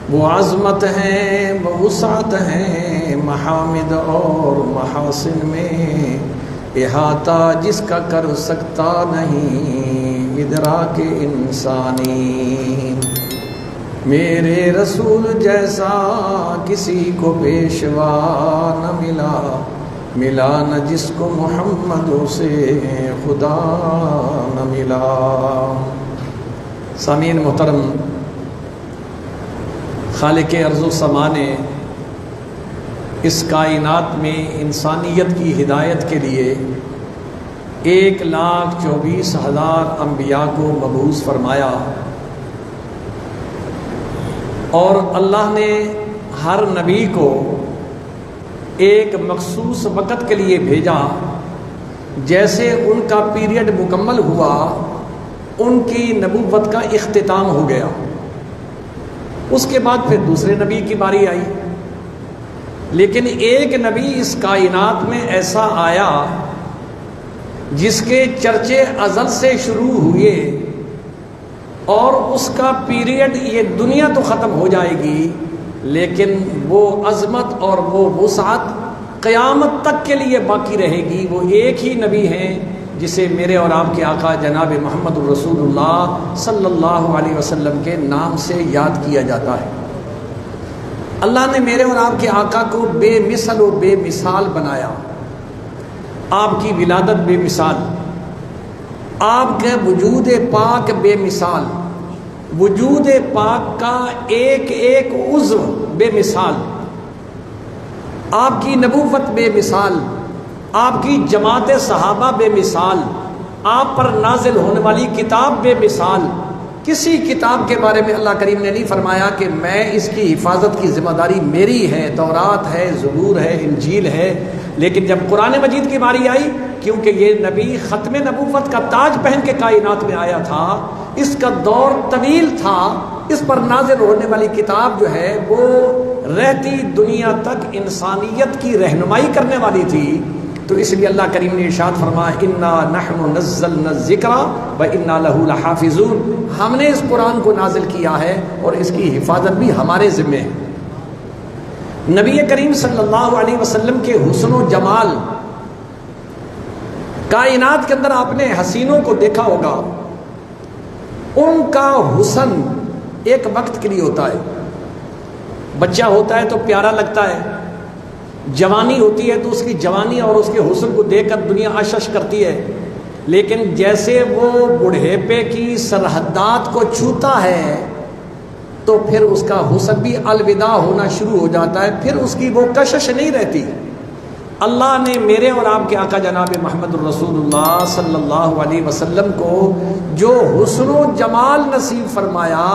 وہ عظمت ہیں، وہ وسعت ہیں، محامد اور محاسن میں احاطہ جس کا کر سکتا نہیں ادراک انسانی۔ میرے رسول جیسا کسی کو پیشوا نہ ملا، ملا نہ جس کو محمد سے خدا نہ ملا۔ سامعین محترم، خالق ارض و سما نے اس کائنات میں انسانیت کی ہدایت کے لیے 1,24,000 انبیاء کو مبعوث فرمایا، اور اللہ نے ہر نبی کو ایک مخصوص وقت کے لیے بھیجا۔ جیسے ان کا پیریڈ مکمل ہوا، ان کی نبوت کا اختتام ہو گیا۔ اس کے بعد پھر دوسرے نبی کی باری آئی، لیکن ایک نبی اس کائنات میں ایسا آیا جس کے چرچے ازل سے شروع ہوئے، اور اس کا پیریڈ، یہ دنیا تو ختم ہو جائے گی لیکن وہ عظمت اور وہ وسعت قیامت تک کے لیے باقی رہے گی۔ وہ ایک ہی نبی ہیں جسے میرے اور آپ کے آقا جناب محمد الرسول اللہ صلی اللہ علیہ وسلم کے نام سے یاد کیا جاتا ہے۔ اللہ نے میرے اور آپ کے آقا کو بے مثل و بے مثال بنایا۔ آپ کی ولادت بے مثال، آپ کے وجود پاک بے مثال، وجود پاک کا ایک ایک عضو بے مثال، آپ کی نبوت بے مثال، آپ کی جماعت صحابہ بے مثال، آپ پر نازل ہونے والی کتاب بے مثال۔ کسی کتاب کے بارے میں اللہ کریم نے نہیں فرمایا کہ میں اس کی حفاظت کی ذمہ داری میری ہے، تورات ہے، زبور ہے، انجیل ہے، لیکن جب قرآن مجید کی باری آئی، کیونکہ یہ نبی ختم نبوت کا تاج پہن کے کائنات میں آیا تھا، اس کا دور طویل تھا، اس پر نازل ہونے والی کتاب جو ہے وہ رہتی دنیا تک انسانیت کی رہنمائی کرنے والی تھی، تو اس لیے اللہ کریم نے ارشاد فرمایا انا نحن نزلنا الذکر وانا لہ لحافظون، ہم نے اس قرآن کو نازل کیا ہے اور اس کی حفاظت بھی ہمارے ذمہ ہے۔ نبی کریم صلی اللہ علیہ وسلم کے حسن و جمال، کائنات کے اندر آپ نے حسینوں کو دیکھا ہوگا، ان کا حسن ایک وقت کے لیے ہوتا ہے۔ بچہ ہوتا ہے تو پیارا لگتا ہے، جوانی ہوتی ہے تو اس کی جوانی اور اس کے حسن کو دیکھ کر دنیا اشش کرتی ہے، لیکن جیسے وہ بڑھیپے کی سرحدات کو چھوتا ہے تو پھر اس کا حسن بھی الوداع ہونا شروع ہو جاتا ہے، پھر اس کی وہ کشش نہیں رہتی۔ اللہ نے میرے اور آپ کے آقا جناب محمد الرسول اللہ صلی اللہ علیہ وسلم کو جو حسن و جمال نصیب فرمایا،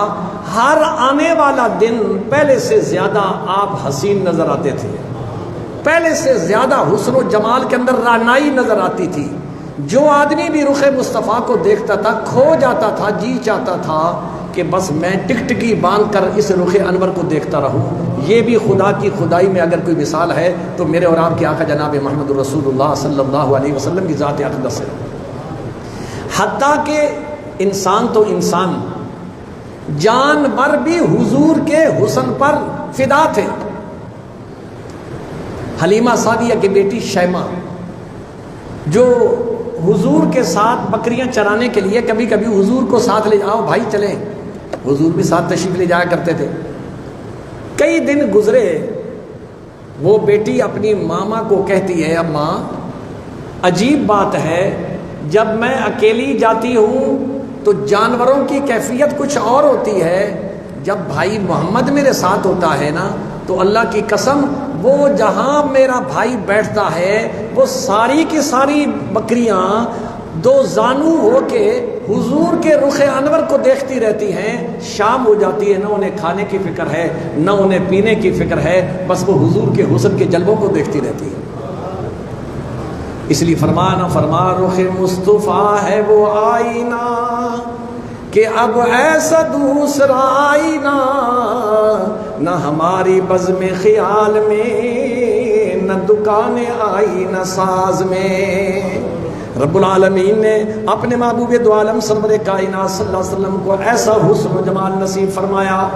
ہر آنے والا دن پہلے سے زیادہ آپ حسین نظر آتے تھے، پہلے سے زیادہ حسن و جمال کے اندر رعنائی نظر آتی تھی۔ جو آدمی بھی رخ مصطفیٰ کو دیکھتا تھا کھو جاتا تھا، جی چاہتا تھا کہ بس میں ٹکٹکی باندھ کر اس رخ انور کو دیکھتا رہوں۔ یہ بھی خدا کی خدائی میں اگر کوئی مثال ہے تو میرے اور آپ کے آقا جناب محمد الرسول اللہ صلی اللہ علیہ وسلم کی ذات اقدس ہے۔ حتیٰ کہ انسان تو انسان، جانور بھی حضور کے حسن پر فدا تھے۔ حلیمہ سعدیہ کی بیٹی شیمہ، جو حضور کے ساتھ بکریاں چرانے کے لیے کبھی کبھی حضور کو ساتھ لے جاؤ بھائی چلیں، حضور بھی ساتھ تشریف لے جایا کرتے تھے۔ کئی دن گزرے، وہ بیٹی اپنی ماما کو کہتی ہے اماں عجیب بات ہے، جب میں اکیلی جاتی ہوں تو جانوروں کی کیفیت کچھ اور ہوتی ہے، جب بھائی محمد میرے ساتھ ہوتا ہے نا تو اللہ کی قسم وہ جہاں میرا بھائی بیٹھتا ہے وہ ساری کی ساری بکریاں دو زانو ہو کے حضور کے رخ انور کو دیکھتی رہتی ہیں۔ شام ہو جاتی ہے، نہ انہیں کھانے کی فکر ہے نہ انہیں پینے کی فکر ہے، بس وہ حضور کے حسن کے جلووں کو دیکھتی رہتی ہے۔ اس لیے فرمانا فرما رخ مصطفیٰ ہے وہ آئینہ کہ اب ایسا دوسرا آئینہ، نہ ہماری بزم خیال میں نہ دکان آئینہ ساز میں۔ رب العالمین نے اپنے محبوب دو عالم سرور کائنات صلی اللہ علیہ وسلم کو ایسا حسن و جمال نصیب فرمایا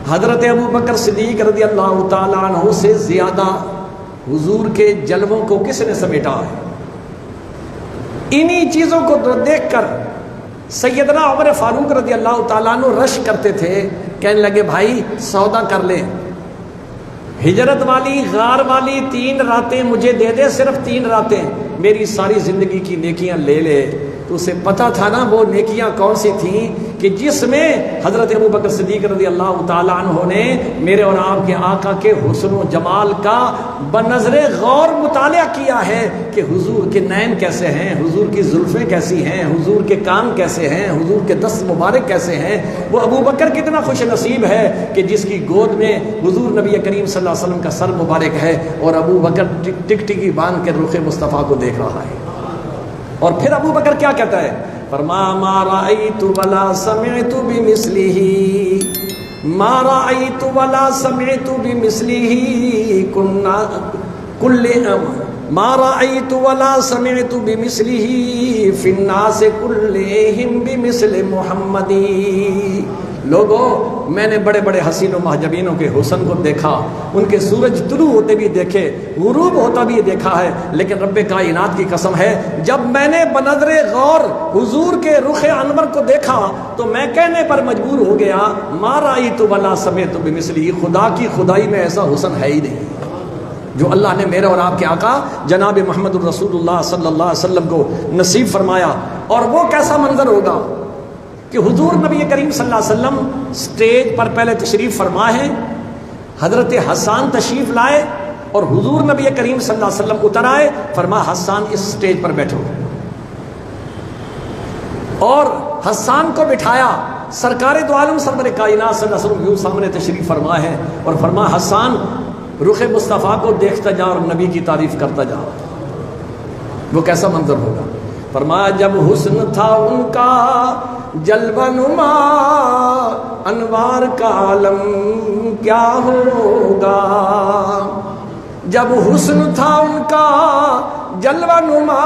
حضرت ابو بکر صدیق رضی اللہ تعالیٰ عنہ سے زیادہ حضور کے جلووں کو کس نے سمیٹا ہے؟ انہی چیزوں کو دیکھ کر سیدنا عمر فاروق رضی اللہ تعالیٰ عنہ رش کرتے تھے، کہنے لگے بھائی سودا کر لیں، ہجرت والی غار والی 3 راتیں مجھے دے دے، صرف 3 راتیں، میری ساری زندگی کی نیکیاں لے لے۔ تو اسے پتہ تھا نا وہ نیکیاں کون سی تھیں کہ جس میں حضرت ابو بکر صدیق رضی اللہ تعالیٰ عنہ نے میرے اور آپ کے آقا کے حسن و جمال کا بنظر غور مطالعہ کیا ہے کہ حضور کے نین کیسے ہیں، حضور کی زلفیں کیسی ہیں، حضور کے کان کیسے ہیں، حضور کے دست مبارک کیسے ہیں۔ وہ ابو بکر کتنا خوش نصیب ہے کہ جس کی گود میں حضور نبی کریم صلی اللہ علیہ وسلم کا سر مبارک ہے، اور ابو بکر ٹکٹکی باندھ کے رخ مصطفیٰ کو دیکھ رہا ہے۔ اور پھر ابو بکر کیا کہتا ہے؟ فرما ما رأیت ولا سمعت بمثلہ، ما رأیت ولا سمعت بمثلہ ما رأیت ولا سمعت بمثلہ فی الناس کلہم بمثل محمد۔ لوگوں، میں نے بڑے بڑے حسین و محجبینوں کے حسن کو دیکھا، ان کے سورج طلوع ہوتے بھی دیکھے، غروب ہوتا بھی دیکھا ہے، لیکن رب کائنات کی قسم ہے جب میں نے بنظر غور حضور کے رخ انور کو دیکھا تو میں کہنے پر مجبور ہو گیا ما رأیت ولا سمعت بمثلہ، خدا کی خدائی میں ایسا حسن ہے ہی نہیں جو اللہ نے میرے اور آپ کے آقا جناب محمد الرسول اللہ صلی اللہ علیہ وسلم کو نصیب فرمایا۔ اور وہ کیسا منظر ہوگا کہ حضور نبی کریم صلی اللہ علیہ وسلم سٹیج پر پہلے تشریف فرما ہے، حضرت حسان تشریف لائے اور حضور نبی کریم صلی اللہ علیہ وسلم اتر آئے، فرما حسان اس سٹیج پر بیٹھو، اور حسان کو بٹھایا، سرکار دو عالم سرور کائنات صلی اللہ علیہ وسلم یوں سامنے تشریف فرما ہے، اور فرما حسان رخ مصطفیٰ کو دیکھتا جا اور نبی کی تعریف کرتا جا۔ وہ کیسا منظر ہوگا؟ فرمایا جب حسن تھا ان کا جلوہ نما، انوار کا عالم کیا ہوگا۔ جب حسن تھا ان کا جلوہ نما،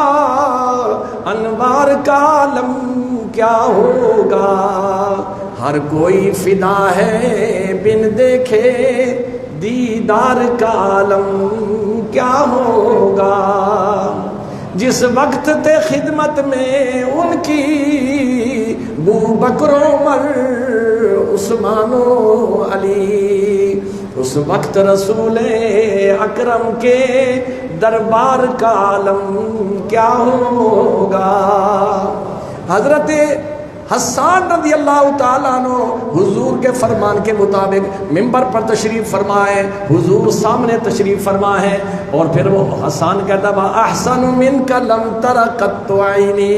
انوار کا عالم کیا ہوگا۔ ہر کوئی فدا ہے بن دیکھے دیدار کا عالم کیا ہوگا۔ جس وقت تھے خدمت میں ان کی بو بکر عمر عثمان و علی، اس وقت رسول اکرم کے دربار کا عالم کیا ہوگا۔ حضرت حسان رضی اللہ تعالیٰ عنہ حضور کے فرمان کے مطابق ممبر پر تشریف فرمائے، حضور سامنے تشریف فرما ہے، اور پھر وہ حسان کہتا وَأَحْسَنُ مِنْكَ لَمْ تَرَ قَطُّ عَيْنِي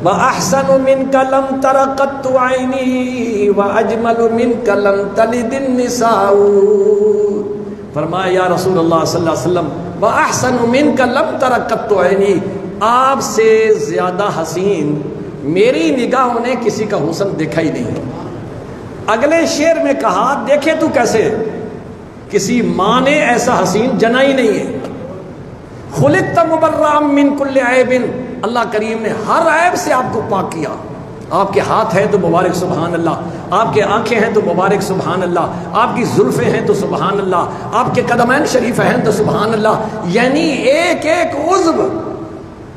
وَأَحْسَنُ مِنْكَ لَمْ تَرَ قَطُّ عَيْنِي وَأَجْمَلُ مِنْكَ لَمْ تَلِدِ النِّسَاءُ۔ فرمایا یا رسول اللہ صلی اللہ علیہ وسلم وَأَحْسَنُ مِنْكَ لَمْ تَرَ قَطُّ عَيْنِي، آپ سے زیادہ حسین میری نگاہوں نے کسی کا حسن دیکھا ہی نہیں۔ اگلے شعر میں کہا دیکھے تو کیسے، کسی ماں نے ایسا حسین جنا ہی نہیں ہے۔ خلقت مبرأ من کل عیب، اللہ کریم نے ہر عیب سے آپ کو پاک کیا۔ آپ کے ہاتھ ہیں تو مبارک سبحان اللہ، آپ کے آنکھیں ہیں تو مبارک سبحان اللہ، آپ کی زلفیں ہیں تو سبحان اللہ، آپ کے قدمین شریف ہیں تو سبحان اللہ، یعنی ایک ایک عضو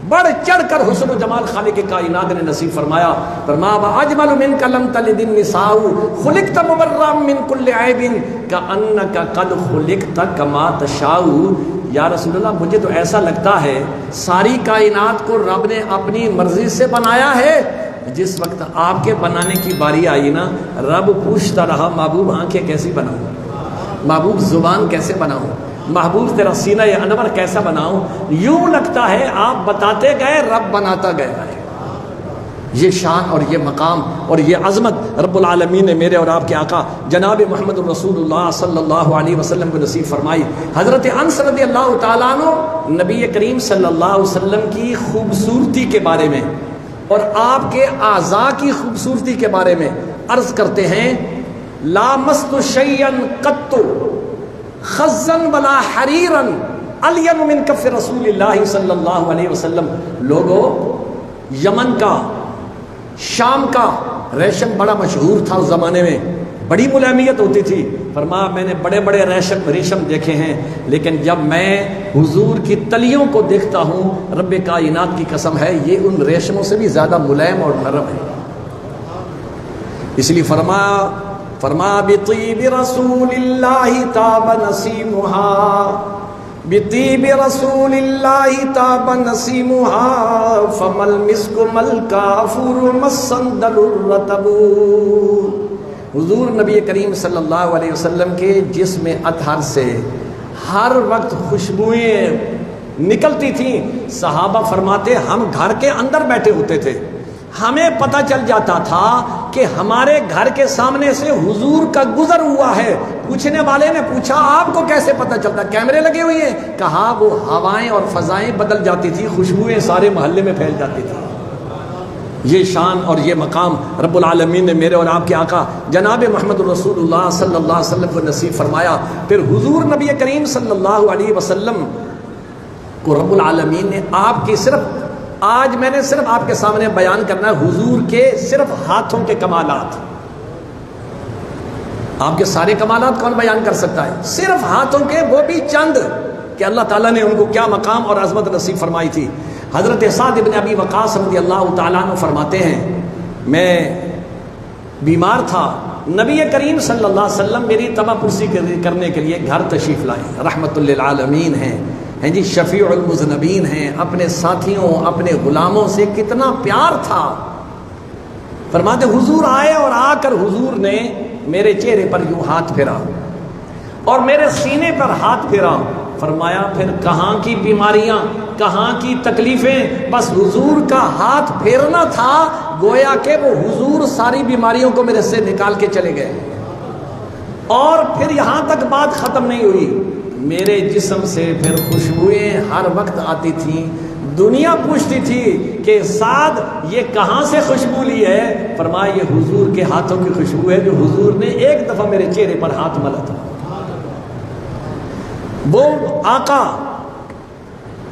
بڑھ چڑھ کر حسن و جمال خالق کائنات نے نصیب فرمایا۔ فرمایا اجمل منک لم تلد النساء خلقت مبرأ من کل عیب کأنک قد خلقت کما تشاء۔ یا رسول اللہ مجھے تو ایسا لگتا ہے ساری کائنات کو رب نے اپنی مرضی سے بنایا ہے۔ جس وقت آپ کے بنانے کی باری آئی نا، رب پوچھتا رہا محبوب آنکھیں کیسی بناؤں، محبوب زبان کیسے بناؤں، محبوب تیرا سینہ انور کیسا بناؤں۔ یوں لگتا ہے آپ بتاتے گئے رب بناتا گیا ہے۔ یہ شان اور یہ مقام اور یہ عظمت رب العالمین نے میرے اور آپ کے آقا جناب محمد الرسول اللہ صلی اللہ علیہ وسلم کو نصیب فرمائی۔ حضرت انس رضی اللہ تعالیٰ عنہ نبی کریم صلی اللہ علیہ وسلم کی خوبصورتی کے بارے میں اور آپ کے اعضاء کی خوبصورتی کے بارے میں عرض کرتے ہیں لامست شیئا قط خزن ولا حریرن الین من کف رسول اللہ صلی اللہ علیہ وسلم۔ لوگوں، یمن کا، شام کا ریشم بڑا مشہور تھا اس زمانے میں، بڑی ملائمیت ہوتی تھی. فرمایا میں نے بڑے بڑے ریشم دیکھے ہیں، لیکن جب میں حضور کی تلیوں کو دیکھتا ہوں، رب کائنات کی قسم ہے یہ ان ریشموں سے بھی زیادہ ملائم اور نرم ہے. اس لیے فرمایا بطیب رسول اللہ تاب نسیمها، بطیب رسول اللہ تاب نسیمها، فمل مسک مل کافور مسندل الرطب. حضور نبی کریم صلی اللہ علیہ وسلم کے جسم اطہر سے ہر وقت خوشبوئیں نکلتی تھیں. صحابہ فرماتے ہم گھر کے اندر بیٹھے ہوتے تھے، ہمیں پتہ چل جاتا تھا کہ ہمارے گھر کے سامنے سے حضور کا گزر ہوا ہے. پوچھنے والے نے پوچھا آپ کو کیسے پتہ چلتا؟ کیمرے لگے ہوئے ہیں. کہا وہ ہوائیں اور فضائیں بدل جاتی تھی، خوشبوئیں سارے محلے میں پھیل جاتی تھی. یہ شان اور یہ مقام رب العالمین نے میرے اور آپ کے آقا جناب محمد رسول اللہ صلی اللہ علیہ وسلم کو نصیب فرمایا. پھر حضور نبی کریم صلی اللہ علیہ وسلم کو رب العالمین نے آپ کی آج میں نے صرف آپ کے سامنے بیان کرنا ہے حضور کے صرف ہاتھوں کے کمالات. آپ کے سارے کمالات کون بیان کر سکتا ہے؟ صرف ہاتھوں کے، وہ بھی چند کہ اللہ تعالیٰ نے ان کو کیا مقام اور عظمت نصیب فرمائی تھی. حضرت سعد بن ابی وقاص رضی اللہ تعالیٰ عنہ فرماتے ہیں میں بیمار تھا، نبی کریم صلی اللہ علیہ وسلم میری تباہ پرسی کرنے کے لیے گھر تشریف لائے. رحمت للعالمین ہیں جی، شفیع المذنبین ہیں. اپنے ساتھیوں اپنے غلاموں سے کتنا پیار تھا. فرماتے حضور آئے اور آ کر حضور نے میرے چہرے پر یوں ہاتھ پھیرا اور میرے سینے پر ہاتھ پھیرا. فرمایا پھر کہاں کی بیماریاں، کہاں کی تکلیفیں، بس حضور کا ہاتھ پھیرنا تھا، گویا کہ وہ حضور ساری بیماریوں کو میرے سے نکال کے چلے گئے. اور پھر یہاں تک بات ختم نہیں ہوئی، میرے جسم سے پھر خوشبوئیں ہر وقت آتی تھیں. دنیا پوچھتی تھی کہ سعد یہ کہاں سے خوشبو لی ہے؟ فرمایا یہ حضور کے ہاتھوں کی خوشبو ہے جو حضور نے ایک دفعہ میرے چہرے پر ہاتھ ملا تھا. وہ آقا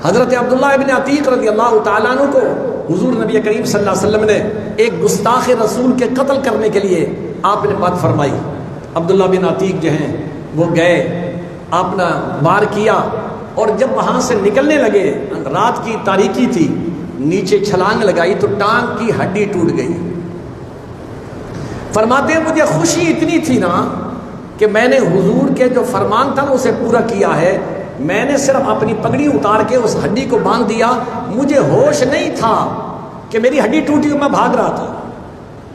حضرت عبداللہ ابن عتیق رضی اللہ تعالیٰ عنہ کو حضور نبی کریم صلی اللہ علیہ وسلم نے ایک گستاخ رسول کے قتل کرنے کے لیے آپ نے بات فرمائی. عبداللہ بن عتیق جو ہیں وہ گئے، آپ نے وار کیا اور جب وہاں سے نکلنے لگے، رات کی تاریکی تھی، نیچے چھلانگ لگائی تو ٹانگ کی ہڈی ٹوٹ گئی. فرماتے ہیں مجھے خوشی اتنی تھی نا کہ میں نے حضور کے جو فرمان تھا اسے پورا کیا ہے. میں نے صرف اپنی پگڑی اتار کے اس ہڈی کو باندھ دیا. مجھے ہوش نہیں تھا کہ میری ہڈی ٹوٹی اور میں بھاگ رہا تھا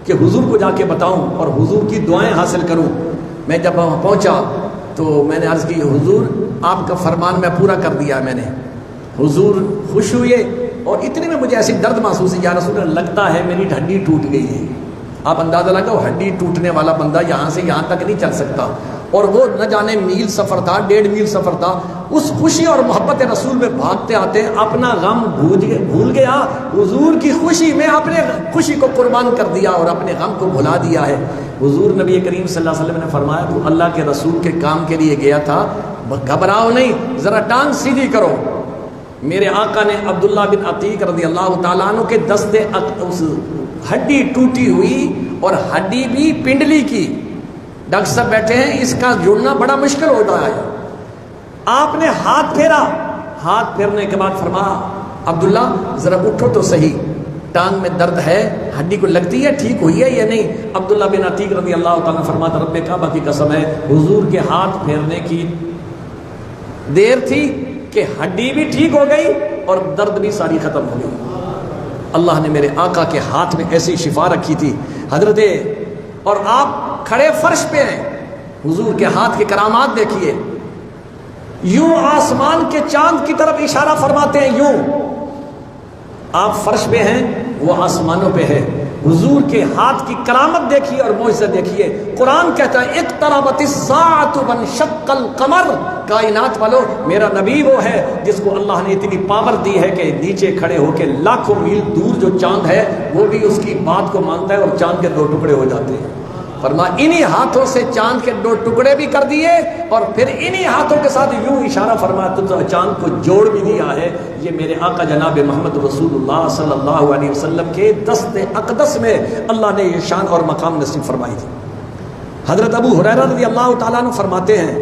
کہ حضور کو جا کے بتاؤں اور حضور کی دعائیں حاصل کروں. میں جب وہاں پہنچا تو میں نے عرض کی حضور آپ کا فرمان میں پورا کر دیا میں نے. حضور خوش ہوئے اور اتنے میں مجھے ایسی درد محسوس ہے، یا رسول اللہ لگتا ہے میری ہڈی ٹوٹ گئی ہے. آپ اندازہ لگاؤ ہڈی ٹوٹنے والا بندہ یہاں سے یہاں تک نہیں چل سکتا، اور وہ نہ جانے میل سفر تھا، 1.5 میل سفر تھا. اس خوشی اور محبت رسول میں بھاگتے آتے اپنا غم بھول گیا. حضور کی خوشی میں اپنے خوشی کو قربان کر دیا اور اپنے غم کو بھلا دیا ہے. حضور نبی کریم صلی اللہ علیہ وسلم نے فرمایا تو اللہ کے رسول کے کام کے لیے گیا تھا، گھبراؤ نہیں، ذرا ٹانگ سیدھی کرو. میرے آقا نے عبداللہ بن عتیق رضی اللہ تعالیٰ عنہ کے دستے اس ہڈی ٹوٹی ہوئی اور ہڈی بھی پنڈلی کی، ڈاکٹر صاحب بیٹھے ہیں، اس کا جڑنا بڑا مشکل ہوتا ہے. آپ نے ہاتھ پھیرا، ہاتھ پھیرنے کے بعد فرمایا عبداللہ ذرا اٹھو تو صحیح، ٹانگ میں درد ہے، ہڈی کو لگتی ہے، ٹھیک ہوئی ہے یا نہیں؟ عبداللہ بن عتیق رضی اللہ تعالیٰ فرماتا رب کعبہ کی قسم ہے حضور کے ہاتھ پھیرنے کی دیر تھی کہ ہڈی بھی ٹھیک ہو گئی اور درد بھی ساری ختم ہو گئی. اللہ نے میرے آقا کے ہاتھ میں ایسی شفا رکھی تھی حضرت، اور آپ کھڑے فرش پہ ہیں، حضور کے ہاتھ کے کرامات دیکھیے. یوں آسمان کے چاند کی طرف اشارہ فرماتے ہیں، یوں آپ فرش پہ ہیں وہ آسمانوں پہ ہے. حضور کے ہاتھ کی کرامت دیکھیے اور معجزہ دیکھیے. قرآن کہتا ہے اقتربت الساعۃ وانشق القمر. کائنات والو میرا نبی وہ ہے جس کو اللہ نے اتنی پاور دی ہے کہ نیچے کھڑے ہو کے لاکھوں میل دور جو چاند ہے وہ بھی اس کی بات کو مانتا ہے اور چاند کے 2 ٹکڑے ہو جاتے ہیں. فرمایا انہی ہاتھوں سے چاند کے 2 ٹکڑے بھی کر دیے اور پھر انہی ہاتھوں کے ساتھ یوں اشارہ فرمایا تو چاند کو جوڑ بھی دیا ہے. یہ میرے آقا جناب محمد رسول اللہ صلی اللہ علیہ وسلم کے دست اقدس میں اللہ نے یہ شان اور مقام نصیب فرمائی تھی. حضرت ابو ہریرہ رضی اللہ تعالیٰ عنہ فرماتے ہیں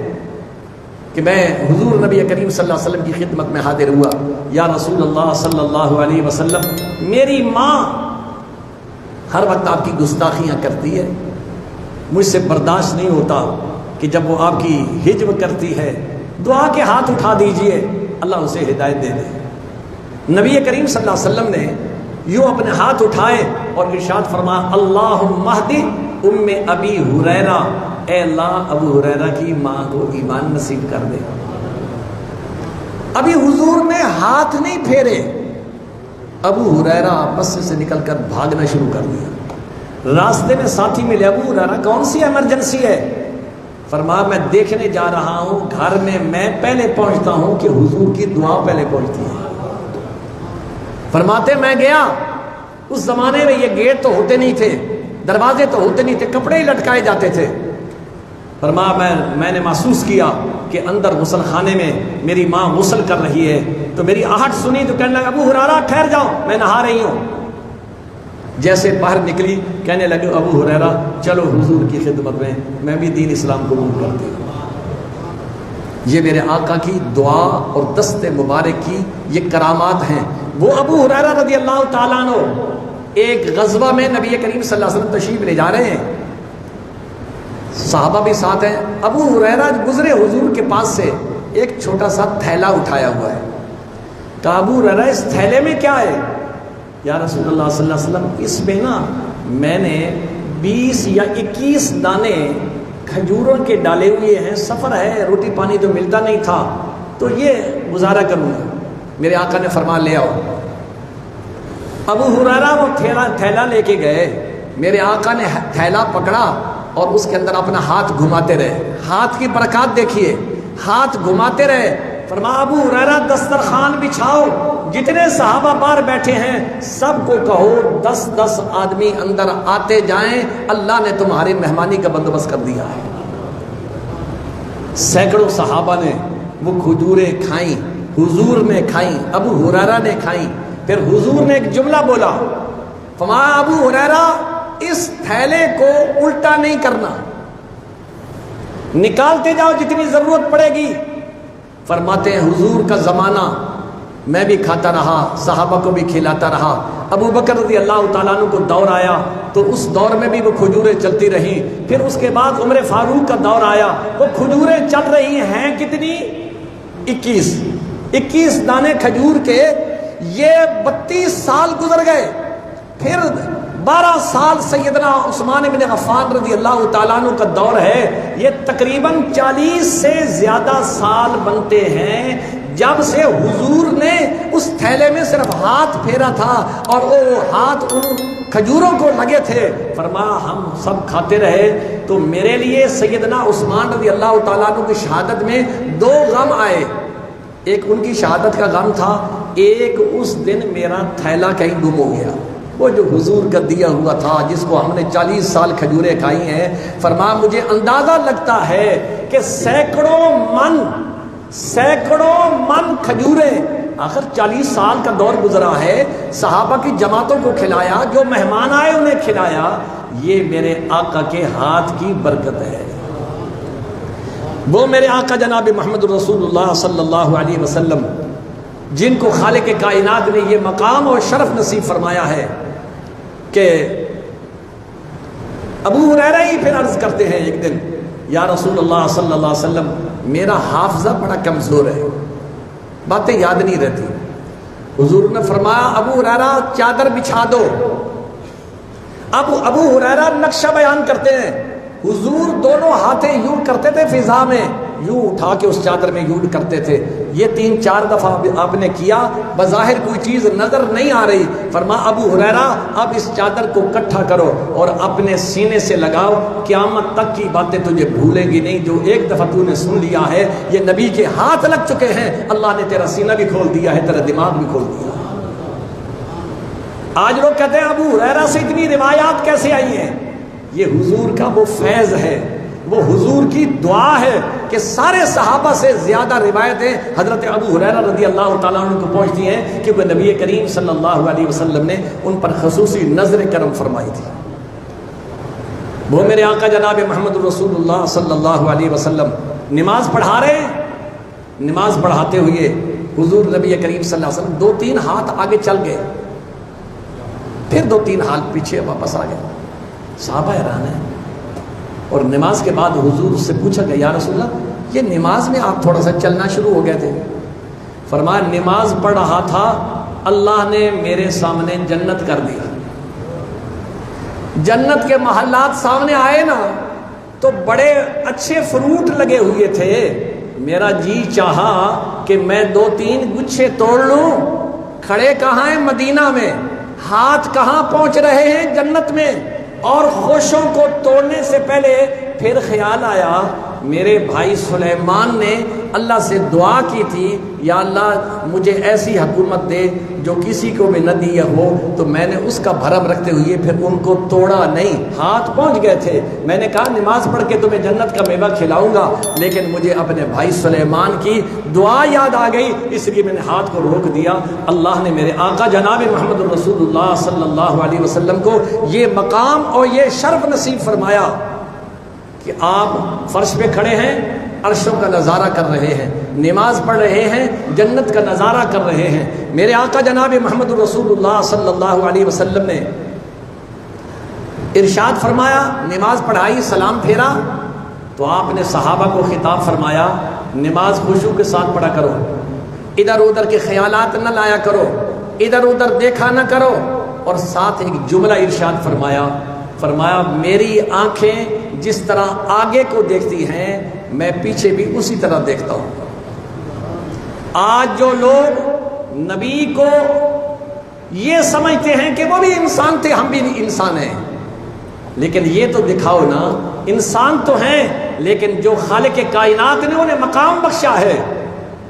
کہ میں حضور نبی کریم صلی اللہ علیہ وسلم کی خدمت میں حاضر ہوا. یا رسول اللہ صلی اللہ علیہ وسلم، میری ماں ہر وقت آپ کی گستاخیاں کرتی ہے، مجھ سے برداشت نہیں ہوتا کہ جب وہ آپ کی ہجو کرتی ہے، دعا کے ہاتھ اٹھا دیجئے اللہ اسے ہدایت دے دے. نبی کریم صلی اللہ علیہ وسلم نے یوں اپنے ہاتھ اٹھائے اور ارشاد فرمایا اللہم اہدی ام ابی ہریرہ، اے اللہ ابو ہریرہ کی ماں کو ایمان نصیب کر دے. ابھی حضور نے ہاتھ نہیں پھیرے، ابو ہریرہ بس سے نکل کر بھاگنا شروع کر دیا. راستے میں ساتھی ملے، ابو ہریرہ کون سی ایمرجنسی ہے؟ فرمایا میں دیکھنے جا رہا ہوں، گھر میں پہلے پہنچتا ہوں کہ حضور کی دعا پہلے پہنچتی ہے. فرماتے میں گیا، اس زمانے میں یہ گیٹ تو ہوتے نہیں تھے، دروازے تو ہوتے نہیں تھے، کپڑے ہی لٹکائے جاتے تھے. فرمایا میں نے محسوس کیا کہ اندر غسل خانے میں میری ماں غسل کر رہی ہے، تو میری آہٹ سنی تو کہنے لگا ابو ہریرہ ٹھہر جاؤ، میں نہا رہی ہوں. جیسے باہر نکلی کہنے لگے ابو ہریرہ چلو حضور کی خدمت میں بھی دین اسلام قبول کرتی ہوں. یہ میرے آقا کی دعا اور دست مبارک کی یہ کرامات ہیں. وہ ابو ہریرہ رضی اللہ تعالیٰ عنہ ایک غزوہ میں نبی کریم صلی اللہ علیہ وسلم تشریف لے جا رہے ہیں، صحابہ بھی ساتھ ہیں. ابو ہریرہ گزرے حضور کے پاس سے، ایک چھوٹا سا تھیلا اٹھایا ہوا ہے. کہا ابو ہریرہ اس تھیلے میں کیا ہے؟ یا رسول اللہ صلی اللہ علیہ وسلم اس میں نا میں نے 20 یا 21 دانے کھجوروں کے ڈالے ہوئے ہیں، سفر ہے، روٹی پانی تو ملتا نہیں تھا تو یہ گزارا کروں گا. میرے آقا نے فرما لے آؤ. ابو ہریرہ وہ تھیلا لے کے گئے. میرے آقا نے تھیلا پکڑا اور اس کے اندر اپنا ہاتھ گھماتے رہے. ہاتھ کی برکات دیکھیے، ہاتھ گھماتے رہے. فرمایا ابو ہریرہ دسترخوان بچھاؤ، جتنے صحابہ باہر بیٹھے ہیں سب کو کہو 10 آدمی اندر آتے جائیں، اللہ نے تمہاری مہمانی کا بندوبست کر دیا ہے. سینکڑوں صحابہ نے وہ کھجوریں کھائیں، حضور نے کھائیں، ابو ہریرہ نے کھائیں. پھر حضور نے ایک جملہ بولا، فرمایا ابو ہریرہ اس تھیلے کو الٹا نہیں کرنا، نکالتے جاؤ جتنی ضرورت پڑے گی. فرماتے ہیں حضور کا زمانہ میں بھی کھاتا رہا، صحابہ کو بھی کھلاتا رہا. ابو بکر رضی اللہ تعالیٰ عنہ کو دور آیا تو اس دور میں بھی وہ کھجوریں چلتی رہیں. پھر اس کے بعد عمر فاروق کا دور آیا، وہ کھجوریں چل رہی ہیں کتنی؟ 21 دانے کھجور کے. یہ 32 سال گزر گئے. پھر 12 سال سیدنا عثمان بن عفان رضی اللہ تعالیٰ عنہ کا دور ہے. یہ تقریباً 40 سے زیادہ سال بنتے ہیں جب سے حضور نے اس تھیلے میں صرف ہاتھ پھیرا تھا اور وہ ہاتھ ان کھجوروں کو لگے تھے. فرمایا ہم سب کھاتے رہے. تو میرے لیے سیدنا عثمان رضی اللہ تعالیٰ عنہ کی شہادت میں 2 غم آئے. ایک ان کی شہادت کا غم تھا، ایک اس دن میرا تھیلا کہیں گم ہو گیا، وہ جو حضور کا دیا ہوا تھا جس کو ہم نے 40 سال کھجوریں کھائی ہیں. فرمایا مجھے اندازہ لگتا ہے کہ سینکڑوں من کھجوریں، آخر 40 سال کا دور گزرا ہے، صحابہ کی جماعتوں کو کھلایا، جو مہمان آئے انہیں کھلایا. یہ میرے آقا کے ہاتھ کی برکت ہے. وہ میرے آقا جناب محمد رسول اللہ صلی اللہ علیہ وسلم جن کو خالق کائنات نے یہ مقام اور شرف نصیب فرمایا ہے کہ ابو ہریرہ ہی پھر عرض کرتے ہیں ایک دن، یا رسول اللہ صلی اللہ علیہ وسلم میرا حافظہ بڑا کمزور ہے، باتیں یاد نہیں رہتی. حضور نے فرمایا ابو ہریرہ چادر بچھا دو. اب ابو ہریرہ نقشہ بیان کرتے ہیں، حضور دونوں ہاتھیں یوں کرتے تھے فضا میں، یوں اٹھا کے اس چادر میں یوں کرتے تھے. یہ 3-4 دفعہ آپ نے کیا، بظاہر کوئی چیز نظر نہیں آ رہی. فرما ابو ہریرہ اب اس چادر کو اکٹھا کرو اور اپنے سینے سے لگاؤ، قیامت تک کی باتیں تجھے بھولیں گی نہیں. جو ایک دفعہ تو نے سن لیا ہے، یہ نبی کے ہاتھ لگ چکے ہیں، اللہ نے تیرا سینہ بھی کھول دیا ہے، تیرا دماغ بھی کھول دیا. آج لوگ کہتے ہیں ابو ہریرہ سے اتنی روایات کیسے آئی ہیں؟ یہ حضور کا وہ فیض ہے، وہ حضور کی دعا ہے کہ سارے صحابہ سے زیادہ روایتیں حضرت ابو ہریرہ رضی اللہ تعالیٰ عنہ کو پہنچتی ہیں کہ وہ نبی کریم صلی اللہ علیہ وسلم نے ان پر خصوصی نظر کرم فرمائی تھی. وہ میرے آقا جناب محمد رسول اللہ صلی اللہ علیہ وسلم نماز پڑھا رہے ہیں. نماز پڑھاتے ہوئے حضور نبی کریم صلی اللہ علیہ وسلم 2-3 ہاتھ آگے چل گئے, پھر 2-3 ہاتھ پیچھے واپس آ گئے. صحابہ حیران ہیں. اور نماز کے بعد حضور سے پوچھا کہ یا رسول اللہ, یہ نماز میں آپ تھوڑا سا چلنا شروع ہو گئے تھے. فرمایا نماز پڑھ رہا تھا, اللہ نے میرے سامنے جنت کر دی. جنت کے محلات سامنے آئے نا تو بڑے اچھے فروٹ لگے ہوئے تھے. میرا جی چاہا کہ میں 2-3 گچھے توڑ لوں. کھڑے کہاں ہیں؟ مدینہ میں. ہاتھ کہاں پہنچ رہے ہیں؟ جنت میں. اور خوشوں کو توڑنے سے پہلے پھر خیال آیا میرے بھائی سلیمان نے اللہ سے دعا کی تھی, یا اللہ مجھے ایسی حکومت دے جو کسی کو بھی نہ دی ہو. تو میں نے اس کا بھرم رکھتے ہوئے پھر ان کو توڑا نہیں. ہاتھ پہنچ گئے تھے. میں نے کہا نماز پڑھ کے تمہیں جنت کا میوہ کھلاؤں گا, لیکن مجھے اپنے بھائی سلیمان کی دعا یاد آ گئی, اس لیے میں نے ہاتھ کو روک دیا. اللہ نے میرے آقا جناب محمد رسول اللہ صلی اللہ علیہ وسلم کو یہ مقام اور یہ شرف نصیب فرمایا کہ آپ فرش پہ کھڑے ہیں, عرشوں کا نظارہ کر رہے ہیں, نماز پڑھ رہے ہیں, جنت کا نظارہ کر رہے ہیں. میرے آقا جناب محمد رسول اللہ صلی اللہ علیہ وسلم نے ارشاد فرمایا, نماز پڑھائی, سلام پھیرا تو آپ نے صحابہ کو خطاب فرمایا نماز خشوع کے ساتھ پڑھا کرو, ادھر ادھر کے خیالات نہ لایا کرو, ادھر ادھر دیکھا نہ کرو. اور ساتھ ایک جملہ ارشاد فرمایا میری آنکھیں جس طرح آگے کو دیکھتی ہیں میں پیچھے بھی اسی طرح دیکھتا ہوں. آج جو لوگ نبی کو یہ سمجھتے ہیں کہ وہ بھی انسان تھے, ہم بھی انسان ہیں, لیکن یہ تو دکھاؤ نا, انسان تو ہیں لیکن جو خالق کائنات نے انہیں مقام بخشا ہے.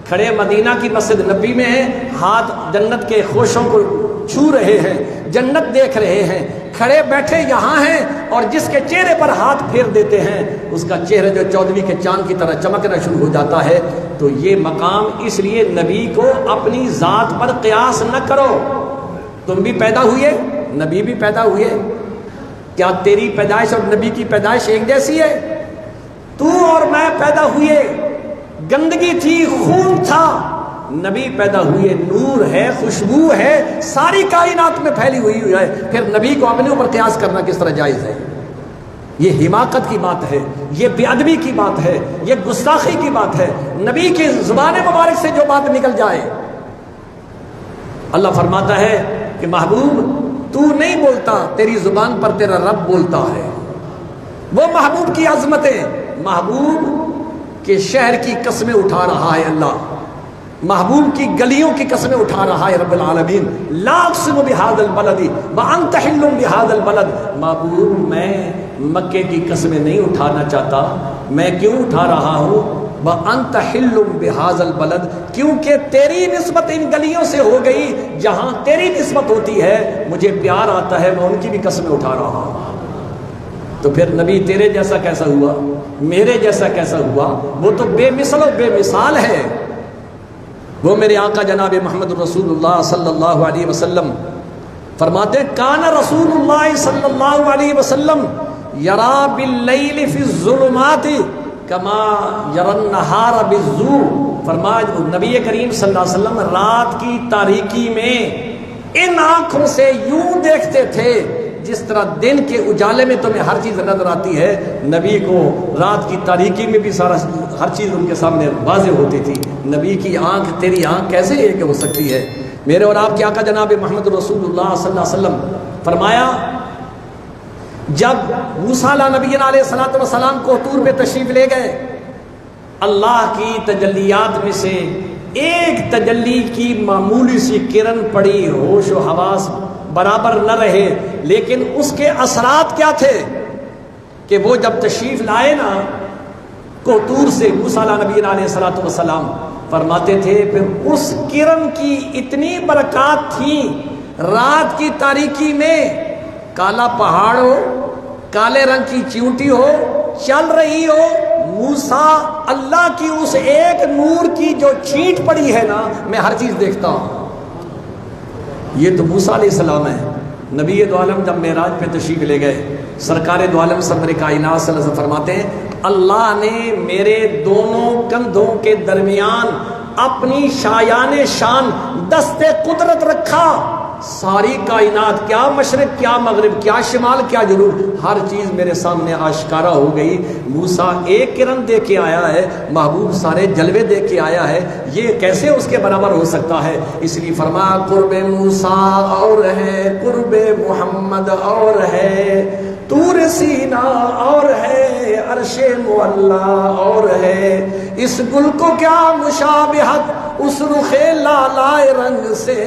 کھڑے مدینہ کی مسجد نبی میں ہیں, ہاتھ جنت کے خوشوں کو چھو رہے ہیں, جنت دیکھ رہے ہیں, کھڑے بیٹھے یہاں ہیں, اور جس کے چہرے پر ہاتھ پھیر دیتے ہیں اس کا چہرہ جو 14ویں کے چاند کی طرح چمکنا شروع ہو جاتا ہے. تو یہ مقام اس لیے نبی کو اپنی ذات پر قیاس نہ کرو. تم بھی پیدا ہوئے, نبی بھی پیدا ہوئے. کیا تیری پیدائش اور نبی کی پیدائش ایک جیسی ہے؟ تو اور میں پیدا ہوئے گندگی تھی, خون تھا, نبی پیدا ہوئے نور ہے, خوشبو ہے, ساری کائنات میں پھیلی ہوئی ہے. پھر نبی کو اپنے اوپر قیاس کرنا کس طرح جائز ہے؟ یہ حماقت کی بات ہے, یہ بے ادبی کی بات ہے, یہ گستاخی کی بات ہے. نبی کی زبان مبارک سے جو بات نکل جائے, اللہ فرماتا ہے کہ محبوب تو نہیں بولتا, تیری زبان پر تیرا رب بولتا ہے. وہ محبوب کی عظمتیں, محبوب کے شہر کی قسمیں اٹھا رہا ہے اللہ, محبوب کی گلیوں کی قسمیں اٹھا رہا ہے رب العالمین. لا اقسم بہذا البلد وانت حل بہذا البلد. محبوب میں مکے کی قسمیں نہیں اٹھانا چاہتا. میں کیوں اٹھا رہا ہوں؟ وانت حل بہذا البلد, کیونکہ تیری نسبت ان گلیوں سے ہو گئی جہاں تیری نسبت ہوتی ہے. مجھے پیار آتا ہے, میں ان کی بھی قسمیں اٹھا رہا ہوں. تو پھر نبی تیرے جیسا کیسا ہوا, میرے جیسا کیسا ہوا؟ وہ تو بے مثل و بے مثال ہے. وہ میرے آقا جناب محمد رسول اللہ صلی اللہ علیہ وسلم فرماتے ہیں کان رسول اللہ صلی اللہ علیہ وسلم یرا باللیل فی الظلمات کما یرا النہار بالضوء. فرمایا نبی کریم صلی اللہ علیہ وسلم رات کی تاریکی میں ان آنکھوں سے یوں دیکھتے تھے جس طرح دن کے اجالے میں تمہیں ہر چیز نظر آتی ہے. نبی کو رات کی تاریکی میں بھی ہر چیز ان کے سامنے واضح ہوتی تھی. نبی کی آنکھ تیری آنکھ کیسے ایک ہو سکتی ہے؟ میرے اور آپ کے آقا جناب محمد رسول اللہ صلی اللہ علیہ وسلم فرمایا جب موسیٰ علیہ نبی علیہ الصلوۃ والسلام کو طور پہ تشریف لے گئے, اللہ کی تجلیات میں سے ایک تجلی کی معمولی سی کرن پڑی, ہوش و حواس برابر نہ رہے, لیکن اس کے اثرات کیا تھے کہ وہ جب تشریف لائے نا کوطور سے موسیٰ علیہ نبی علیہ الصلوۃ والسلام فرماتے تھے پھر اس کرن کی اتنی برکات تھی, رات کی تاریکی میں کالا پہاڑ ہو, کالے رنگ کی چیونٹی ہو, چل رہی ہو, موسیٰ اللہ کی اس ایک نور کی جو چھینٹ پڑی ہے نا, میں ہر چیز دیکھتا ہوں. یہ تو موسیٰ علیہ السلام ہے. نبی دو عالم جب معراج پہ تشریف لے گئے سرکار دو عالم سرور کائنات صلی اللہ علیہ وسلم فرماتے ہیں اللہ نے میرے دونوں کندھوں کے درمیان اپنی شایان شان دست قدرت رکھا، ساری کائنات، کیا مشرق کیا مغرب کیا شمال کیا جنوب، ہر چیز میرے سامنے آشکارا ہو گئی۔ موسیٰ ایک کرن دے کے آیا ہے، محبوب سارے جلوے دے کے آیا ہے، یہ کیسے اس کے برابر ہو سکتا ہے؟ اس لیے فرمایا قرب موسیٰ اور ہے، قرب محمد اور ہے، طور سینا اور ہے، عرش معلا اور ہے، اس گل کو کیا مشابہت اس رخ لالائے رنگ سے،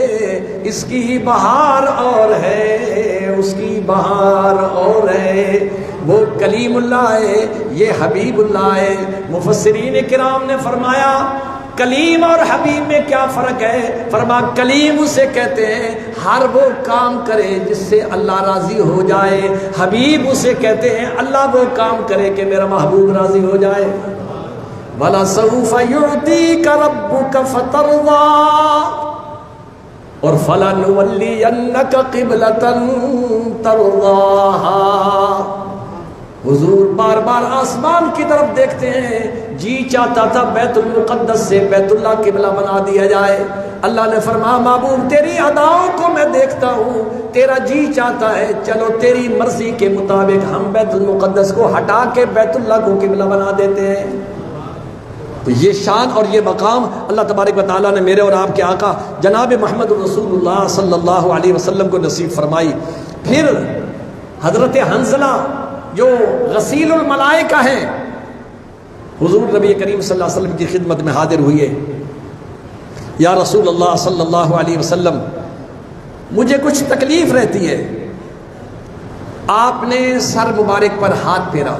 اس کی بہار اور ہے، اس کی بہار اور ہے۔ وہ کلیم اللہ ہے، یہ حبیب اللہ ہے۔ مفسرین کرام نے فرمایا کلیم اور حبیب میں کیا فرق ہے؟ فرما کلیم اسے کہتے ہیں ہر وہ کام کرے جس سے اللہ راضی ہو جائے، حبیب اسے کہتے ہیں اللہ وہ کام کرے کہ میرا محبوب راضی ہو جائے۔ وَلَسَوْفَ يُعْطِيكَ رَبُّكَ فَتَرْضَىٰ اور فَلَنُوَلِّيَنَّكَ قِبْلَةً تَرْضَاهَا۔ حضور بار بار آسمان کی طرف دیکھتے ہیں، جی چاہتا تھا بیت المقدس سے بیت اللہ قبلہ بنا دیا جائے۔ اللہ نے فرمایا محبوب تیری اداؤں کو میں دیکھتا ہوں، تیرا جی چاہتا ہے چلو تیری مرضی کے مطابق ہم بیت المقدس کو ہٹا کے بیت اللہ کو قبلہ بنا دیتے ہیں۔ تو یہ شان اور یہ مقام اللہ تبارک و تعالیٰ نے میرے اور آپ کے آقا جناب محمد رسول اللہ صلی اللہ علیہ وسلم کو نصیب فرمائی۔ پھر حضرت حنظلہ جو غسیل الملائکہ ہیں، حضور نبی کریم صلی اللہ علیہ وسلم کی خدمت میں حاضر ہوئے، یا رسول اللہ صلی اللہ علیہ وسلم مجھے کچھ تکلیف رہتی ہے۔ آپ نے سر مبارک پر ہاتھ پھیرا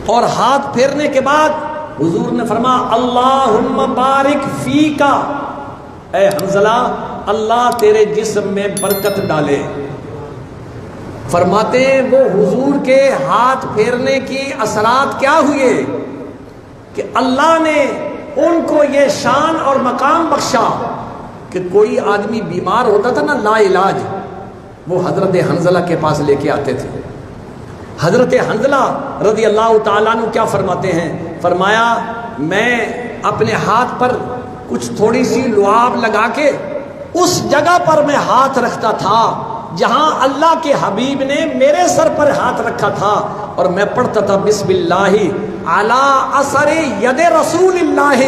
اور ہاتھ پھیرنے کے بعد حضور نے فرمایا اللہم بارک فیکا، اے حنظلہ اللہ تیرے جسم میں برکت ڈالے۔ فرماتے ہیں وہ حضور کے ہاتھ پھیرنے کی اثرات کیا ہوئے کہ اللہ نے ان کو یہ شان اور مقام بخشا کہ کوئی آدمی بیمار ہوتا تھا نا لا علاج، وہ حضرت حنظلہ کے پاس لے کے آتے تھے۔ حضرت حنظلہ رضی اللہ تعالیٰ عنہ کیا فرماتے ہیں؟ فرمایا میں اپنے ہاتھ پر کچھ تھوڑی سی لعاب لگا کے اس جگہ پر میں ہاتھ رکھتا تھا جہاں اللہ کے حبیب نے میرے سر پر ہاتھ رکھا تھا، اور میں پڑھتا تھا بسم اللہ علی اثر ید رسول اللہ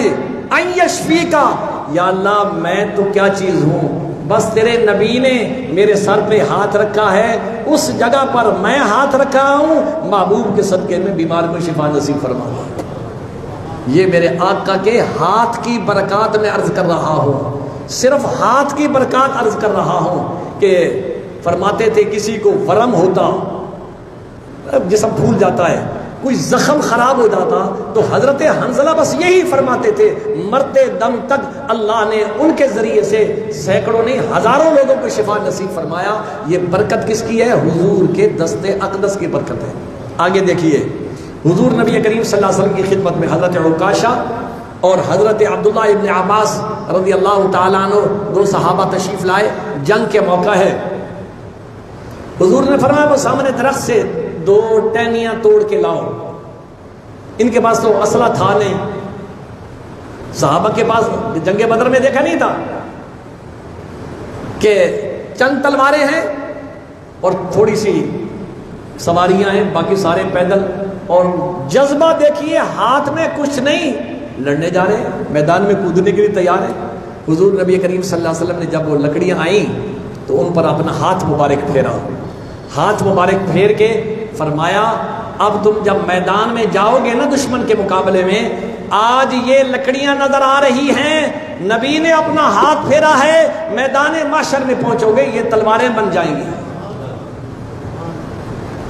ان یشفیکا، یا اللہ میں تو کیا چیز ہوں، بس تیرے نبی نے میرے سر پہ ہاتھ رکھا ہے، اس جگہ پر میں ہاتھ رکھا ہوں، محبوب کے صدقے میں بیمار کو شفا نصیب فرما۔ یہ میرے آقا کے ہاتھ کی برکات میں عرض کر رہا ہوں، صرف ہاتھ کی برکات عرض کر رہا ہوں کہ فرماتے تھے کسی کو ورم ہوتا، جسم پھول جاتا ہے، کوئی زخم خراب ہو جاتا، تو حضرت حنظلہ بس یہی فرماتے تھے، مرتے دم تک اللہ نے ان کے ذریعے سے سینکڑوں نہیں ہزاروں لوگوں کو شفا نصیب فرمایا۔ یہ برکت کس کی ہے؟ حضور کے دست اقدس کی برکت ہے۔ آگے دیکھیے حضور نبی کریم صلی اللہ علیہ وسلم کی خدمت میں حضرت عکاشہ اور حضرت عبداللہ ابن عباس رضی اللہ تعالیٰ عنہ دو صحابہ تشریف لائے، جنگ کے موقع ہے۔ حضور نے فرمایا وہ سامنے درخت سے دو ٹہنیاں توڑ کے لاؤ۔ ان کے پاس تو اسلحہ تھا نہیں، صحابہ کے پاس جنگ بدر میں دیکھا نہیں تھا کہ چند تلواریں ہیں اور تھوڑی سی سواریاں ہیں، باقی سارے پیدل، اور جذبہ دیکھیے ہاتھ میں کچھ نہیں، لڑنے جا رہے ہیں، میدان میں کودنے کے لیے تیار ہیں۔ حضور نبی کریم صلی اللہ علیہ وسلم نے جب وہ لکڑیاں آئیں تو ان پر اپنا ہاتھ مبارک پھیرا، ہاتھ مبارک پھیر کے فرمایا اب تم جب میدان میں جاؤ گے نا دشمن کے مقابلے میں، آج یہ لکڑیاں نظر آ رہی ہیں، نبی نے اپنا ہاتھ پھیرا ہے، میدان محشر میں پہنچو گے یہ تلواریں بن جائیں گی۔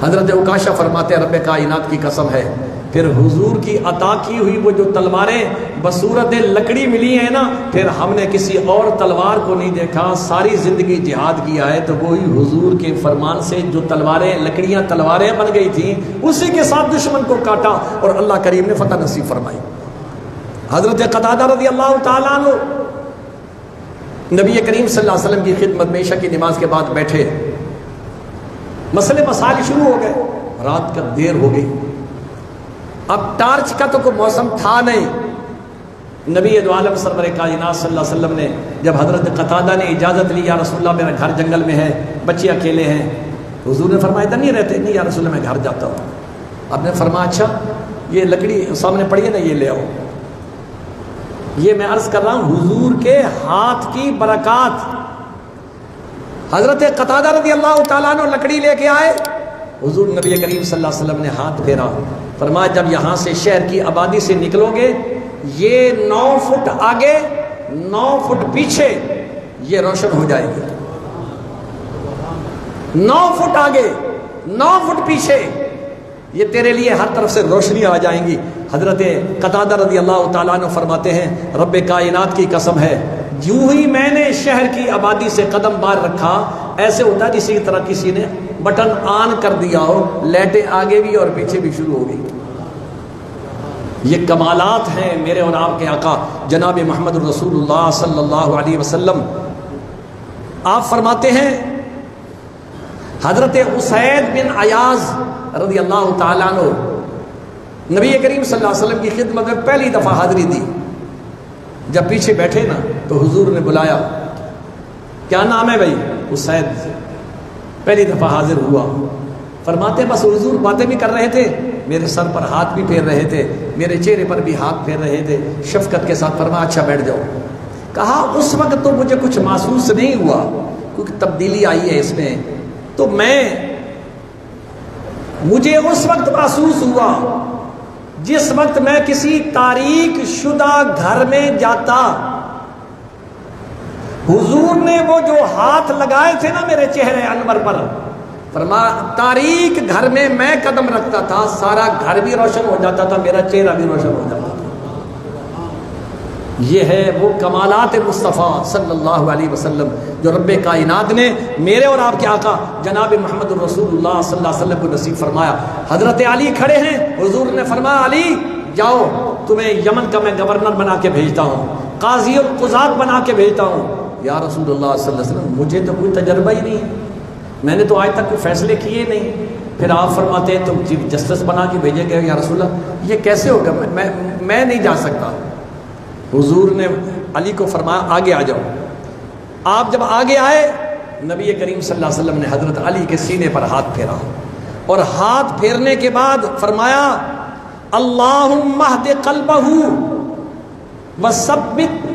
حضرت عکاشہ فرماتے ہیں رب کائنات کی قسم ہے، پھر حضور کی عطا کی ہوئی وہ جو تلواریں بصورت لکڑی ملی ہیں نا، پھر ہم نے کسی اور تلوار کو نہیں دیکھا، ساری زندگی جہاد کیا ہے تو وہی حضور کے فرمان سے جو تلواریں لکڑیاں تلواریں بن گئی تھیں اسی کے ساتھ دشمن کو کاٹا اور اللہ کریم نے فتح نصیب فرمائی۔ حضرت قتادہ رضی اللہ تعالیٰ عنہ نبی کریم صلی اللہ علیہ وسلم کی خدمت میں عشاء کی نماز کے بعد بیٹھے، مسئلے مسائل شروع ہو گئے، رات کا دیر ہو گئی، اب ٹارچ کا تو کوئی موسم تھا نہیں۔ نبی دو عالم سرور کائنات صلی اللہ علیہ وسلم نے جب حضرت قتادہ نے اجازت لی، یا رسول اللہ میرا گھر جنگل میں ہے، بچے اکیلے ہیں، حضور نے فرمایا ادھر نہیں رہتے؟ نہیں یا رسول اللہ میں گھر جاتا ہوں۔ آپ نے فرمایا اچھا یہ لکڑی سامنے پڑی ہے نا، یہ لے آؤ۔ یہ میں عرض کر رہا ہوں حضور کے ہاتھ کی برکات۔ حضرت قتادہ رضی اللہ تعالیٰ عنہ لکڑی لے کے آئے، حضور نبی کریم صلی اللہ علیہ وسلم نے ہاتھ پھیرا، فرمایا جب یہاں سے شہر کی آبادی سے نکلو گے، یہ 9 فٹ آگے 9 فٹ پیچھے یہ روشن ہو جائے گی، 9 فٹ آگے 9 فٹ پیچھے یہ تیرے لیے ہر طرف سے روشنی آ جائیں گی۔ حضرت قتادہ رضی اللہ تعالیٰ عنہ فرماتے ہیں رب کائنات کی قسم ہے، یوں ہی میں نے شہر کی آبادی سے قدم بار رکھا، ایسے ہوتا ہے کسی طرح کسی نے بٹن آن کر دیا ہو، لائٹیں آگے بھی اور پیچھے بھی شروع ہو گئی۔ یہ کمالات ہیں میرے اور آپ کے آقا جناب محمد رسول اللہ صلی اللہ علیہ وسلم۔ آپ فرماتے ہیں حضرت اسید بن عیاض رضی اللہ تعالیٰ عنہ نبی کریم صلی اللہ علیہ وسلم کی خدمت میں پہلی دفعہ حاضری دی۔ جب پیچھے بیٹھے نا تو حضور نے بلایا، کیا نام ہے بھائی؟ اسید۔ پہلی دفعہ حاضر ہوا، فرماتے بس حضور باتیں بھی کر رہے تھے، میرے سر پر ہاتھ بھی پھیر رہے تھے، میرے چہرے پر بھی ہاتھ پھیر رہے تھے، شفقت کے ساتھ فرمایا اچھا بیٹھ جاؤ۔ کہا اس وقت تو مجھے کچھ محسوس نہیں ہوا کیونکہ تبدیلی آئی ہے اس میں، تو مجھے اس وقت محسوس ہوا جس وقت میں کسی تاریک شدہ گھر میں جاتا، حضور نے وہ جو ہاتھ لگائے تھے نا میرے چہرے انور پر، فرمایا تاریک گھر میں میں قدم رکھتا تھا، سارا گھر بھی روشن ہو جاتا تھا، میرا چہرہ بھی روشن ہو جاتا تھا۔ یہ ہے وہ کمالات مصطفیٰ صلی اللہ علیہ وسلم جو رب کائنات نے میرے اور آپ کے آقا جناب محمد رسول اللہ صلی اللہ علیہ وسلم کو نصیب فرمایا۔ حضرت علی کھڑے ہیں، حضور نے فرمایا علی جاؤ، تمہیں یمن کا میں گورنر بنا کے بھیجتا ہوں، قاضی القضات بنا کے بھیجتا ہوں۔ یا رسول اللہ صلی اللہ علیہ وسلم مجھے تو کوئی تجربہ ہی نہیں، میں نے تو آج تک کوئی فیصلے کیے نہیں۔ پھر آپ فرماتے ہیں تم چیف جسٹس بنا کے بھیجے گئے، یا رسول اللہ یہ کیسے ہوگا، میں نہیں جا سکتا۔ حضور نے علی کو فرمایا آگے آ جاؤ۔ آپ جب آگے آئے، نبی کریم صلی اللہ علیہ وسلم نے حضرت علی کے سینے پر ہاتھ پھیرا، اور ہاتھ پھیرنے کے بعد فرمایا اللہم اہد قلبہ وثبت۔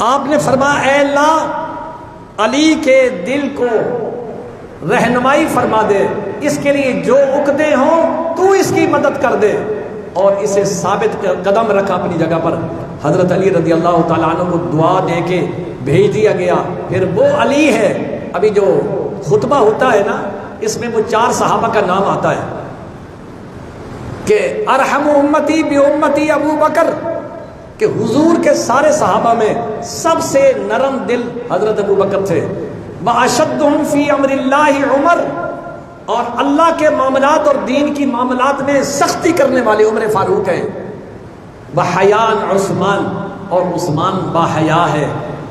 آپ نے فرمایا اے اللہ علی کے دل کو رہنمائی فرما دے، اس کے لیے جو عقدے ہوں تو اس کی مدد کر دے، اور اسے ثابت قدم رکھا اپنی جگہ پر۔ حضرت علی رضی اللہ تعالیٰ عنہ کو دعا دے کے بھیج دیا گیا۔ پھر وہ علی ہے، ابھی جو خطبہ ہوتا ہے نا اس میں وہ 4 صحابہ کا نام آتا ہے کہ ارحم امتی بی امتی ابو بکر، کہ حضور کے سارے صحابہ میں سب سے نرم دل حضرت ابو بکر تھے۔ واشدہم فی امر اللہ عمر، اور اللہ کے معاملات اور دین کی معاملات میں سختی کرنے والے عمر فاروق ہیں۔ وحیان عثمان، اور عثمان باحیا ہے،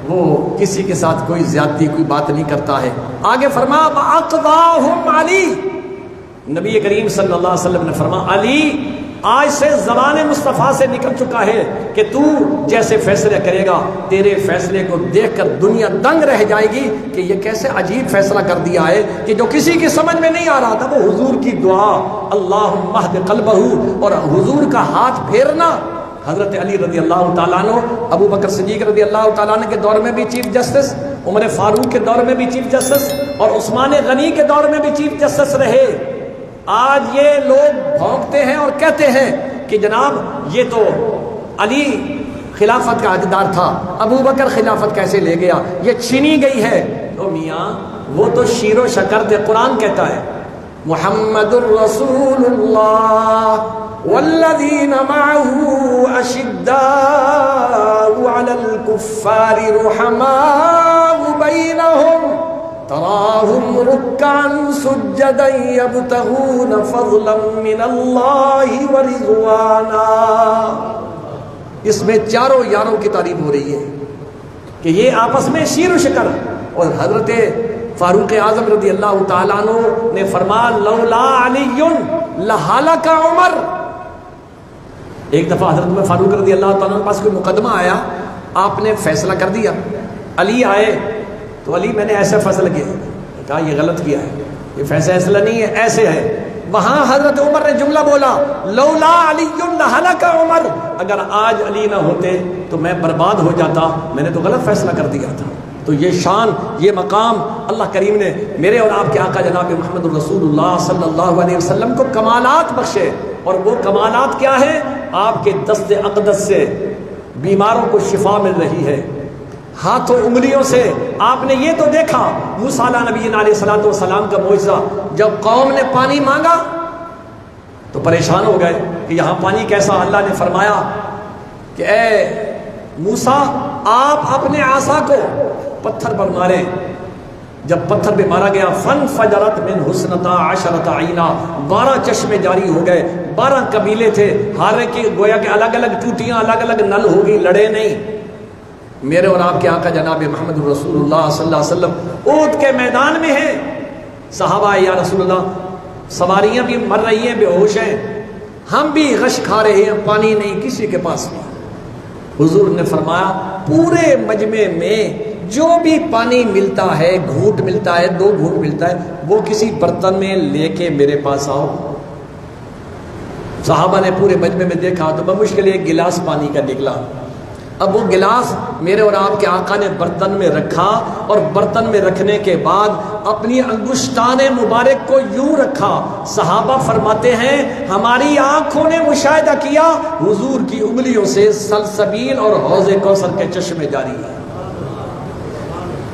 وہ کسی کے ساتھ کوئی زیادتی کوئی بات نہیں کرتا ہے۔ آگے فرمایا وَأَقْضَاهُمْ علی، نبی کریم صلی اللہ علیہ وسلم نے فرمایا علی آج سے زبان مصطفیٰ سے نکل چکا ہے کہ تو جیسے فیصلے کرے گا، تیرے فیصلے کو دیکھ کر دنیا دنگ رہ جائے گی کہ یہ کیسے عجیب فیصلہ کر دیا ہے کہ جو کسی کی سمجھ میں نہیں آ رہا تھا وہ حضور کی دعا اللہم اہد قلبہ، اور حضور کا ہاتھ پھیرنا۔ حضرت علی رضی اللہ تعالیٰ عنہ ابو بکر صدیق رضی اللہ تعالیٰ عنہ کے دور میں بھی چیف جسٹس، عمر فاروق کے دور میں بھی چیف جسٹس، اور عثمان غنی کے دور میں بھی چیف جسٹس رہے۔ آج یہ لوگ بھونکتے ہیں اور کہتے ہیں کہ جناب یہ تو علی خلافت کا حقدار تھا، ابو بکر خلافت کیسے لے گیا، یہ چھینی گئی ہے۔ تو میاں وہ تو شیر و شکر تھے، قرآن کہتا ہے محمد الرسول اللہ والذین معه اشداء علی الکفار رحماء بینہم تراہم رکعا سجدا یبتغون فضلا من اللہ ورضوانا۔ اس میں چاروں یاروں کی تعریف ہو رہی ہے کہ یہ آپس میں شیر و شکر، اور حضرت فاروق اعظم رضی اللہ تعالیٰ عنہ نے فرمایا لولا علی لہلک عمر. ایک دفعہ حضرت عمر فاروق رضی اللہ تعالیٰ عنہ کے پاس کوئی مقدمہ آیا, آپ نے فیصلہ کر دیا. علی آئے تو علی میں نے ایسا فیصلہ کیا, کہا یہ غلط کیا ہے, یہ فیصلہ نہیں ہے, ایسے ہے. وہاں حضرت عمر نے جملہ بولا لولا علی لہلک عمر, اگر آج علی نہ ہوتے تو میں برباد ہو جاتا, میں نے تو غلط فیصلہ کر دیا تھا. تو یہ شان, یہ مقام اللہ کریم نے میرے اور آپ کے آقا جناب محمد الرسول اللہ صلی اللہ علیہ وسلم کو کمالات بخشے. اور وہ کمالات کیا ہیں؟ آپ کے دست اقدس سے بیماروں کو شفا مل رہی ہے, ہاتھوں انگلیوں سے. آپ نے یہ تو دیکھا موسیٰ علیہ نبی علیہ الصلوۃ والسلام کا معجزہ, جب قوم نے پانی مانگا تو پریشان ہو گئے کہ یہاں پانی کیسا. اللہ نے فرمایا کہ اے موسیٰ آپ اپنے عصا کو پتھر پر مارے. جب پتھر پہ مارا گیا فانفجرت من حسنتا عشرۃ عینا, 12 چشمے جاری ہو گئے. 12 قبیلے تھے, حالانکہ گویا کہ الگ الگ ٹوٹیاں, الگ الگ نل ہوگی, لڑے نہیں. میرے اور آپ کے آقا جناب محمد رسول اللہ صلی اللہ علیہ وسلم اونٹ کے میدان میں ہیں. صحابہ یا رسول اللہ, سواریاں بھی مر رہی ہیں, بے ہوش ہیں, ہم بھی غش کھا رہے ہیں, پانی نہیں کسی کے پاس بھی. حضور نے فرمایا پورے مجمع میں جو بھی پانی ملتا ہے, گھونٹ ملتا ہے, 2 گھونٹ ملتا ہے, وہ کسی برتن میں لے کے میرے پاس آؤ. صحابہ نے پورے مجمع میں دیکھا تو بمشکل ایک گلاس پانی کا نکلا. اب وہ گلاس میرے اور آپ کے آقا نے برتن میں رکھا, اور برتن میں رکھنے کے بعد اپنی انگشتان مبارک کو یوں رکھا. صحابہ فرماتے ہیں ہماری آنکھوں نے مشاہدہ کیا حضور کی انگلیوں سے سلسبیل اور حوض کوثر کے چشمے جاری ہیں.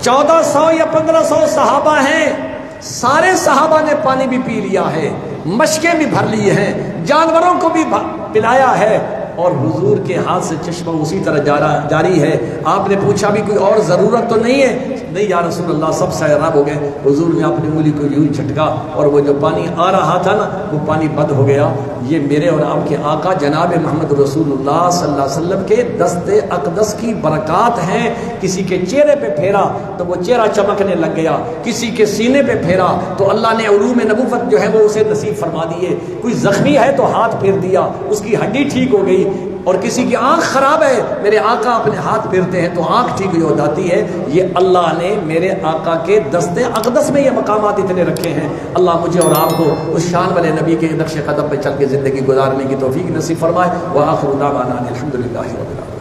1400 یا 1500 صحابہ ہیں, سارے صحابہ نے پانی بھی پی لیا ہے, مشکیں بھی بھر لی ہیں, جانوروں کو بھی پلایا ہے, اور حضور کے ہاتھ سے چشمہ اسی طرح جاری ہے. آپ نے پوچھا بھی کوئی اور ضرورت تو نہیں ہے؟ نہیں یا رسول اللہ, سب سیراب ہو گئے. حضور نے اپنی انگلی کو یوں جھٹکا اور وہ جو پانی آ رہا تھا نا, وہ پانی بند ہو گیا. یہ میرے اور آپ کے آقا جناب محمد رسول اللہ صلی اللہ علیہ وسلم کے دست اقدس کی برکات ہیں. کسی کے چہرے پہ پھیرا تو وہ چہرہ چمکنے لگ گیا, کسی کے سینے پہ پھیرا تو اللہ نے علوم نبوت جو ہے وہ اسے نصیب فرما دیے. کوئی زخمی ہے تو ہاتھ پھیر دیا, اس کی ہڈی ٹھیک ہو گئی. اور کسی کی آنکھ خراب ہے, میرے آقا اپنے ہاتھ پھیرتے ہیں تو آنکھ ٹھیک ہو جاتی ہے. یہ اللہ نے میرے آقا کے دست اقدس میں یہ مقامات اتنے رکھے ہیں. اللہ مجھے اور آپ کو اس شان والے نبی کے نقش قدم پہ چل کے زندگی گزارنے کی توفیق نصیب فرمائے. وآخر دعوانا الحمدللہ رب العالمین.